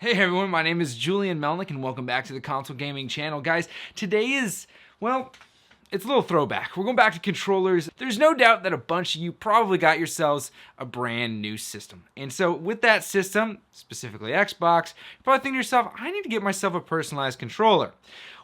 Hey everyone, my name is Julian Melnick and welcome back to the Console Gaming channel. Guys, today is, well, it's a little throwback. We're going back to controllers. There's no doubt that a bunch of you probably got yourselves a brand new system. And so with that system, specifically Xbox, you're probably thinking to yourself, I need to get myself a personalized controller.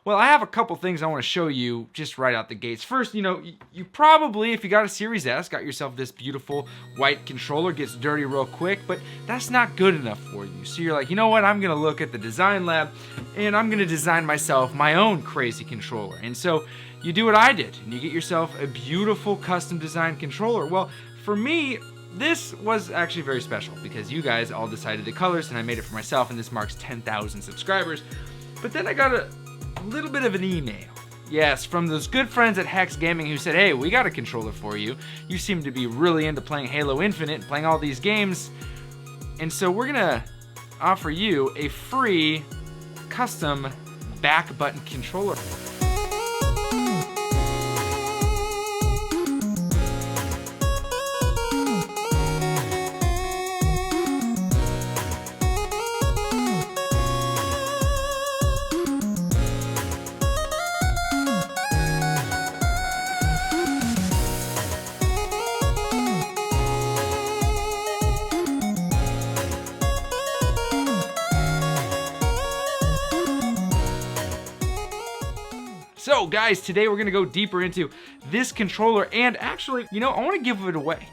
Well, I have a couple things I want to show you just right out the gates. First, you probably, if you got a Series S, got yourself this beautiful white controller. Gets dirty real quick, but that's not good enough for you. So you're like, you know what, I'm going to look at the design lab and I'm going to design myself my own crazy controller. And so you do what I did and you get yourself a beautiful custom designed controller. Well, for me, this was actually very special because you guys all decided the colors and I made it for myself, and this marks 10,000 subscribers. But then I got a little bit of an email. Yes, from those good friends at Hexgaming who said, hey, we got a controller for you. You seem to be really into playing Halo Infinite, playing all these games. And so we're gonna offer you a free custom back button controller. So guys, today we're gonna go deeper into this controller, and actually, I wanna give it away.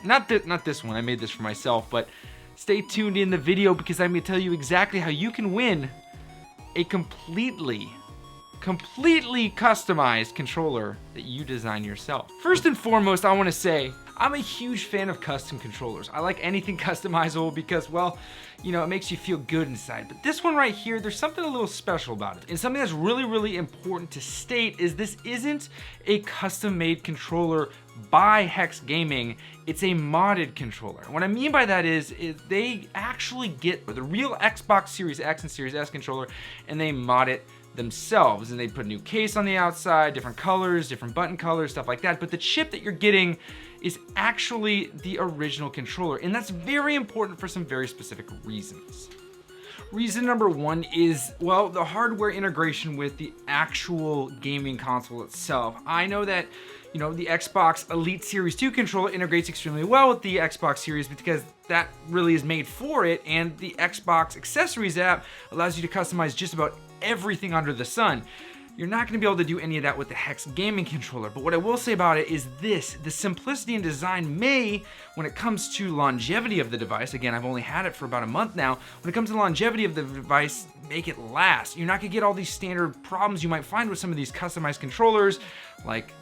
Not this one, I made this for myself, but stay tuned in the video because I'm gonna tell you exactly how you can win a completely customized controller that you design yourself. First and foremost, I wanna say, I'm a huge fan of custom controllers. I like anything customizable because, well, it makes you feel good inside. But this one right here, there's something a little special about it. And something that's really important to state is this isn't a custom-made controller by Hexgaming. It's a modded controller. What I mean by that is they actually get the real Xbox Series X and Series S controller and they mod it themselves, and they put a new case on the outside, different colors, different button colors, stuff like that. But the chip that you're getting is actually the original controller, and that's very important for some very specific reasons. Reason number one is, well, the hardware integration with the actual gaming console itself. I know that the Xbox Elite Series 2 controller integrates extremely well with the Xbox Series because that really is made for it, and the Xbox Accessories app allows you to customize just about everything under the sun. You're not going to be able to do any of that with the Hexgaming controller, but what I will say about it is this: the simplicity in design may, when it comes to longevity of the device, again, I've only had it for about a month now, when it comes to longevity of the device, make it last. You're not going to get all these standard problems you might find with some of these customized controllers, like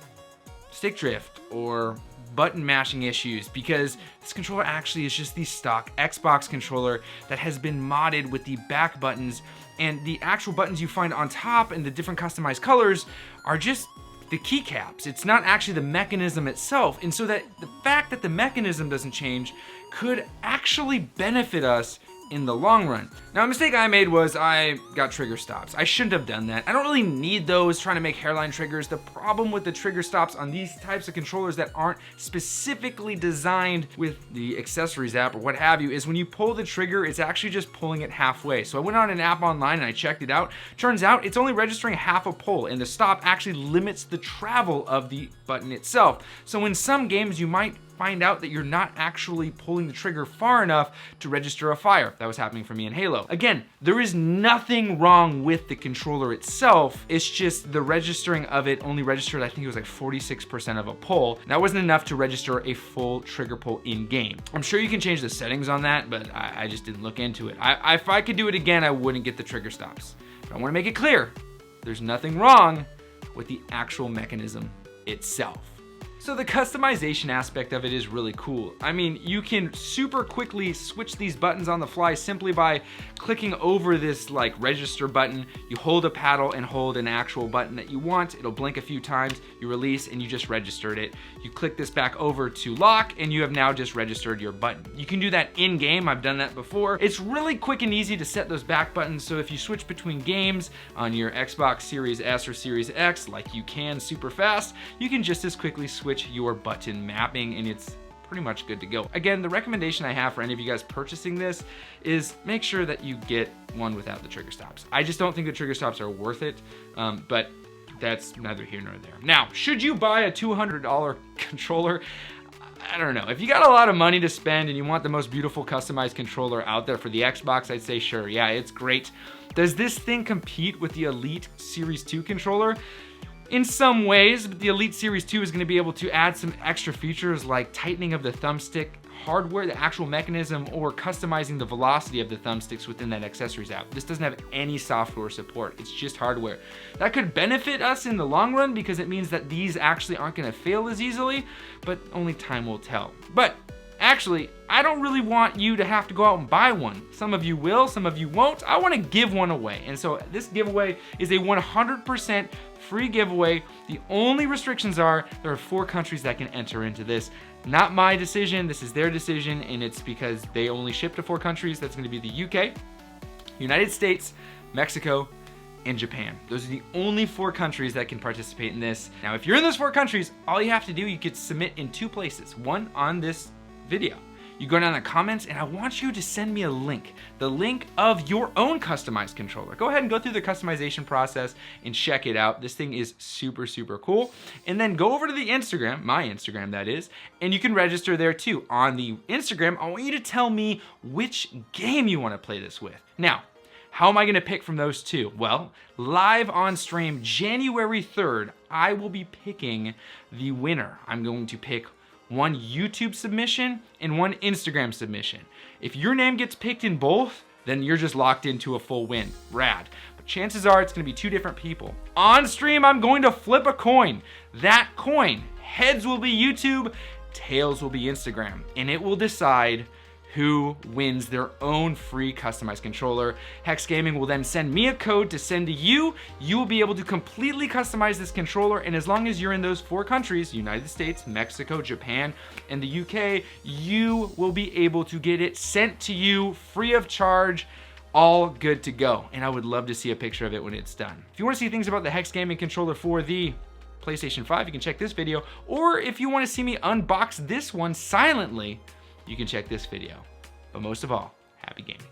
stick drift or button mashing issues, because this controller actually is just the stock Xbox controller that has been modded with the back buttons, and the actual buttons you find on top and the different customized colors are just the keycaps. It's not actually the mechanism itself, and so that the fact that the mechanism doesn't change could actually benefit us in the long run. Now, a mistake I made was I got trigger stops. I shouldn't have done that. I don't really need those trying to make hairline triggers. The problem with the trigger stops on these types of controllers that aren't specifically designed with the accessories app or what have you is when you pull the trigger, it's actually just pulling it halfway. So I went on an app online and I checked it out. Turns out it's only registering half a pull, and the stop actually limits the travel of the button itself. So in some games, you might find out that you're not actually pulling the trigger far enough to register a fire. That was happening for me in Halo. Again, there is nothing wrong with the controller itself. It's just the registering of it only registered, I think it was like 46% of a pull. That wasn't enough to register a full trigger pull in game. I'm sure you can change the settings on that, but I just didn't look into it. If I could do it again, I wouldn't get the trigger stops. But I want to make it clear, there's nothing wrong with the actual mechanism itself. So the customization aspect of it is really cool. I mean, you can super quickly switch these buttons on the fly simply by clicking over this like register button. You hold a paddle and hold an actual button that you want. It'll blink a few times, you release, and you just registered it. You click this back over to lock, and you have now just registered your button. You can do that in game. I've done that before. It's really quick and easy to set those back buttons. So if you switch between games on your Xbox Series S or Series X, like you can super fast, you can just as quickly switch your button mapping, and it's pretty much good to go. Again, the recommendation I have for any of you guys purchasing this is make sure that you get one without the trigger stops. I just don't think the trigger stops are worth it, but that's neither here nor there. Now, should you buy a $200 controller? I don't know. If you got a lot of money to spend and you want the most beautiful customized controller out there for the Xbox, I'd say sure, yeah, it's great. Does this thing compete with the Elite Series 2 controller? In some ways, but the Elite Series 2 is going to be able to add some extra features like tightening of the thumbstick hardware, the actual mechanism, or customizing the velocity of the thumbsticks within that accessories app. This doesn't have any software support, it's just hardware. That could benefit us in the long run because it means that these actually aren't going to fail as easily, but only time will tell. But actually, I don't really want you to have to go out and buy one. Some of you will, some of you won't. I want to give one away. And so this giveaway is a 100% free giveaway. The only restrictions are there are 4 countries that can enter into this. Not my decision, this is their decision, and it's because they only ship to 4 countries. That's going to be the UK, United States, Mexico, and Japan. Those are the only 4 countries that can participate in this. Now, if you're in those 4 countries, all you have to do, you could submit in 2 places. One, on this video. You go down in the comments and I want you to send me a link, the link of your own customized controller. Go ahead and go through the customization process and check it out. This thing is super, super cool. And then go over to the Instagram, my Instagram that is, and you can register there too. On the Instagram, I want you to tell me which game you want to play this with. Now, how am I going to pick from those 2? Well, live on stream January 3rd, I will be picking the winner. I'm going to pick one YouTube submission and one Instagram submission. If your name gets picked in both, then you're just locked into a full win. Rad. But chances are it's gonna be 2 different people. On stream, I'm going to flip a coin. That coin, heads will be YouTube, tails will be Instagram, and it will decide who wins their own free customized controller. Hexgaming will then send me a code to send to you. You will be able to completely customize this controller, and as long as you're in those 4 countries, United States, Mexico, Japan, and the UK, you will be able to get it sent to you free of charge, all good to go. And I would love to see a picture of it when it's done. If you want to see things about the Hexgaming controller for the PlayStation 5, you can check this video, or if you want to see me unbox this one silently, you can check this video. But most of all, happy gaming.